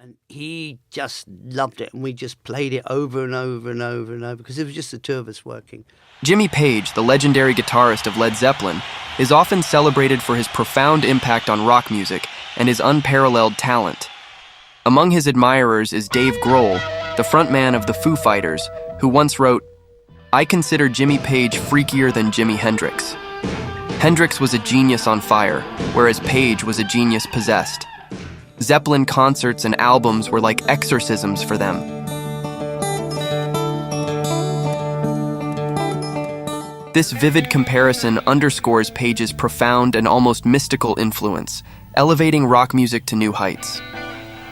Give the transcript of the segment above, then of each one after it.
And he just loved it, and we just played it over and over and over and over, because it was just the two of us working. Jimmy Page, the legendary guitarist of Led Zeppelin, is often celebrated for his profound impact on rock music and his unparalleled talent. Among his admirers is Dave Grohl, the frontman of the Foo Fighters, who once wrote, "I consider Jimmy Page freakier than Jimi Hendrix." Hendrix was a genius on fire, whereas Page was a genius possessed. Zeppelin concerts and albums were like exorcisms for them. This vivid comparison underscores Page's profound and almost mystical influence, elevating rock music to new heights.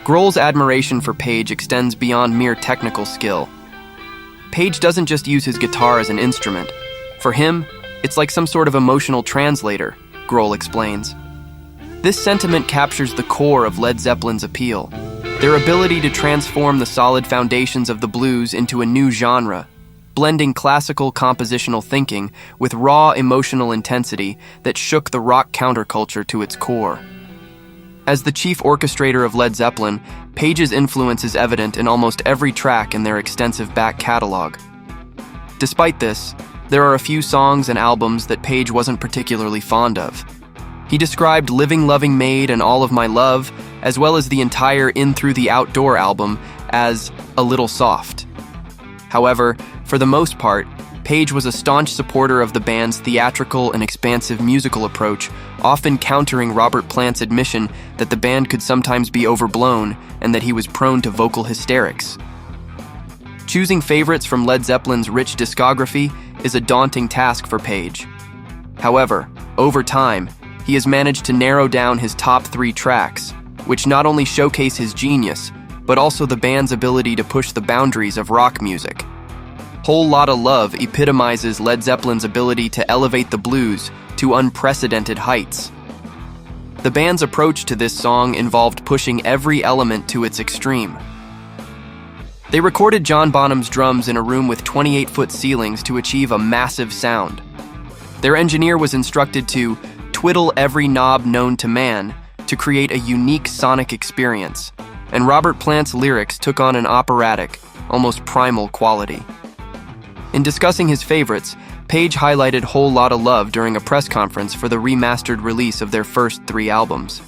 Grohl's admiration for Page extends beyond mere technical skill. Page doesn't just use his guitar as an instrument. For him, it's like some sort of emotional translator, Grohl explains. This sentiment captures the core of Led Zeppelin's appeal, their ability to transform the solid foundations of the blues into a new genre, blending classical compositional thinking with raw emotional intensity that shook the rock counterculture to its core. As the chief orchestrator of Led Zeppelin, Page's influence is evident in almost every track in their extensive back catalog. Despite this, there are a few songs and albums that Page wasn't particularly fond of. He described Living Loving Maid and All of My Love, as well as the entire In Through the Outdoor album, as a little soft. However, for the most part, Page was a staunch supporter of the band's theatrical and expansive musical approach, often countering Robert Plant's admission that the band could sometimes be overblown and that he was prone to vocal hysterics. Choosing favorites from Led Zeppelin's rich discography is a daunting task for Page. However, over time, he has managed to narrow down his top 3 tracks, which not only showcase his genius, but also the band's ability to push the boundaries of rock music. Whole Lotta Love epitomizes Led Zeppelin's ability to elevate the blues to unprecedented heights. The band's approach to this song involved pushing every element to its extreme. They recorded John Bonham's drums in a room with 28-foot ceilings to achieve a massive sound. Their engineer was instructed to twiddle every knob known to man to create a unique sonic experience, and Robert Plant's lyrics took on an operatic, almost primal quality. In discussing his favorites, Page highlighted Whole Lotta Love during a press conference for the remastered release of their first 3 albums.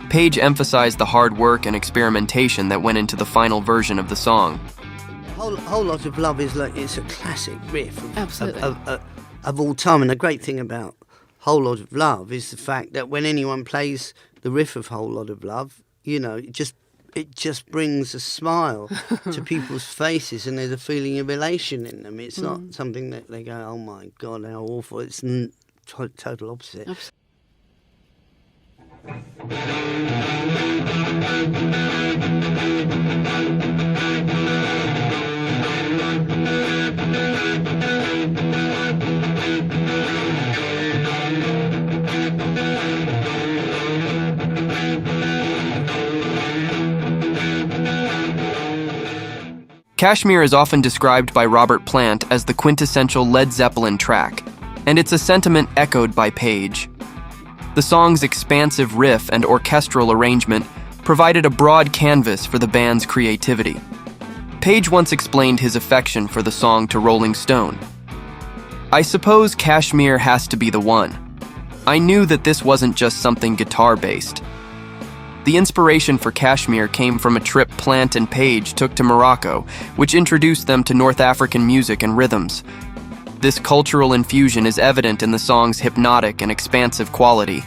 Page emphasized the hard work and experimentation that went into the final version of the song. Whole Lot of Love is like, it's a classic riff Absolutely. of all time, and the great thing about Whole Lot of Love is the fact that when anyone plays the riff of Whole Lot of Love, you know, it just brings a smile to people's faces, and there's a feeling of elation in them. It's not something that they go, "Oh my God, how awful!" It's total opposite. Kashmir is often described by Robert Plant as the quintessential Led Zeppelin track, and it's a sentiment echoed by Page. The song's expansive riff and orchestral arrangement provided a broad canvas for the band's creativity. Page once explained his affection for the song to Rolling Stone. "I suppose Kashmir has to be the one. I knew that this wasn't just something guitar-based." The inspiration for Kashmir came from a trip Plant and Page took to Morocco, which introduced them to North African music and rhythms. This cultural infusion is evident in the song's hypnotic and expansive quality.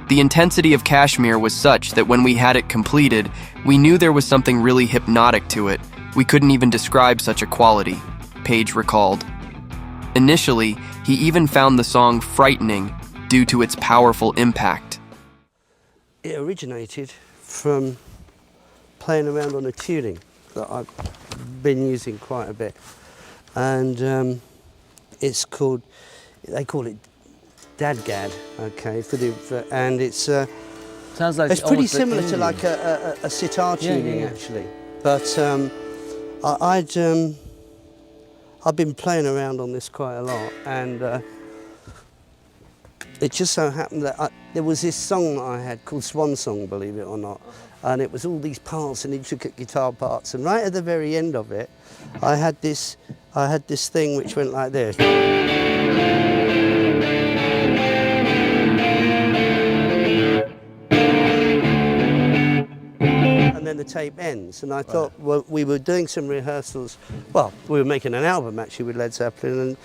The intensity of Kashmir was such that when we had it completed, we knew there was something really hypnotic to it. We couldn't even describe such a quality, Page recalled. Initially, he even found the song frightening due to its powerful impact. It originated from playing around on a tuning that I've been using quite a bit, and it's called, they call it Dadgad, okay, and it's Sounds like it's pretty almost similar to Indian. like a sitar tuning, yeah. actually, but I've been playing around on this quite a lot, and it just so happened that there was this song that I had called Swan Song, believe it or not, and it was all these parts and intricate guitar parts. And right at the very end of it, I had this thing which went like this. And then the tape ends, and I thought, well, we were doing some rehearsals. Well, we were making an album actually with Led Zeppelin,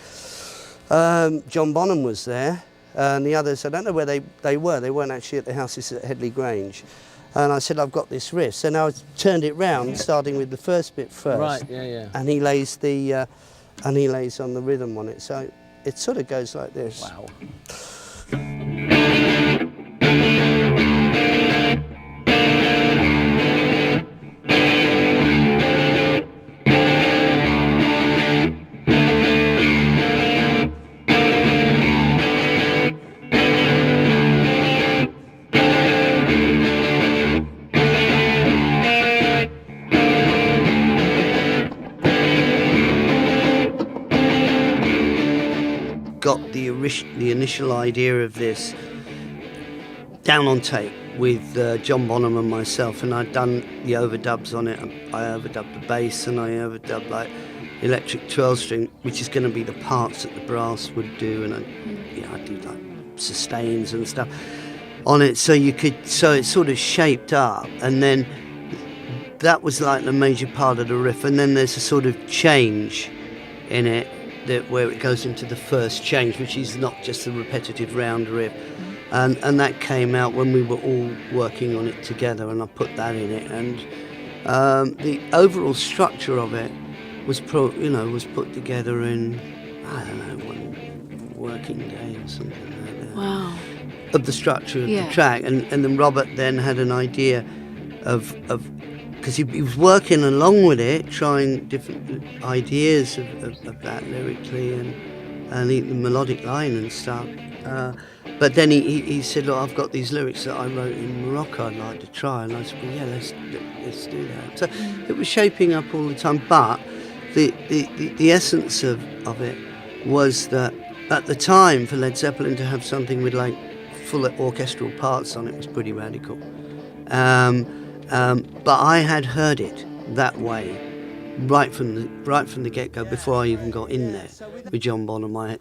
and John Bonham was there, and the others, I don't know where they were. They weren't actually at the houses at Headley Grange. And I said, I've got this riff. So now I turned it round, starting with the first bit first. Right, yeah. And he lays on the rhythm on it. So it sort of goes like this. Wow. Got the initial idea of this down on tape with John Bonham and myself, and I'd done the overdubs on it. I overdubbed the bass and I overdubbed like electric 12-string, which is going to be the parts that the brass would do, and I do like sustains and stuff on it. So it sort of shaped up, and then that was like the major part of the riff, and then there's a sort of change in it. Where it goes into the first change, which is not just a repetitive round riff, and that came out when we were all working on it together, and I put that in it, and the overall structure of it was put together in, I don't know, one working day or something like that. Wow. Of the structure of the track, and then Robert then had an idea of because he was working along with it, trying different ideas of that lyrically and the melodic line and stuff. But then he said, look, I've got these lyrics that I wrote in Morocco I'd like to try. And I said, well, yeah, let's do that. So it was shaping up all the time. But the essence of it was that at the time for Led Zeppelin to have something with like full orchestral parts on it was pretty radical. But I had heard it that way right from the get-go before I even got in there with John Bonham.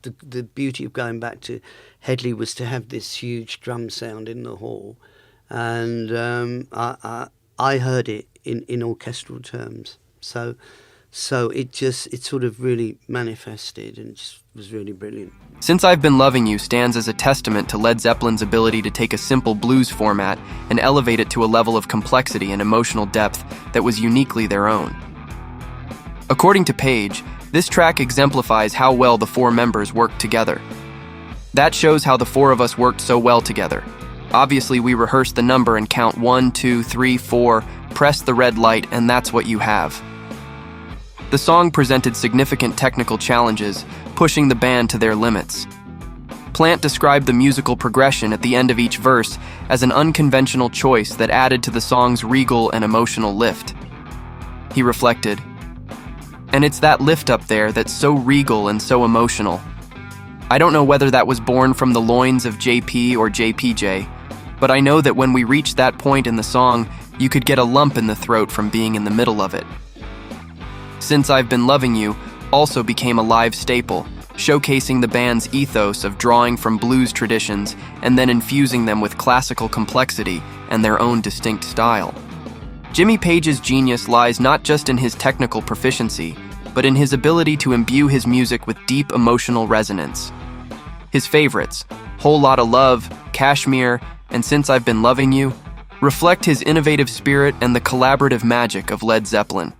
The beauty of going back to Headley was to have this huge drum sound in the hall, and I heard it in orchestral terms. So it sort of really manifested and just was really brilliant. Since I've Been Loving You stands as a testament to Led Zeppelin's ability to take a simple blues format and elevate it to a level of complexity and emotional depth that was uniquely their own. According to Page, this track exemplifies how well the four members worked together. That shows how the four of us worked so well together. Obviously, we rehearsed the number and count 1, 2, 3, 4, press the red light, and that's what you have. The song presented significant technical challenges, pushing the band to their limits. Plant described the musical progression at the end of each verse as an unconventional choice that added to the song's regal and emotional lift. He reflected, "And it's that lift up there that's so regal and so emotional. I don't know whether that was born from the loins of JP or JPJ, but I know that when we reached that point in the song, you could get a lump in the throat from being in the middle of it." Since I've Been Loving You also became a live staple, showcasing the band's ethos of drawing from blues traditions and then infusing them with classical complexity and their own distinct style. Jimmy Page's genius lies not just in his technical proficiency, but in his ability to imbue his music with deep emotional resonance. His favorites, Whole Lotta Love, Kashmir, and Since I've Been Loving You, reflect his innovative spirit and the collaborative magic of Led Zeppelin.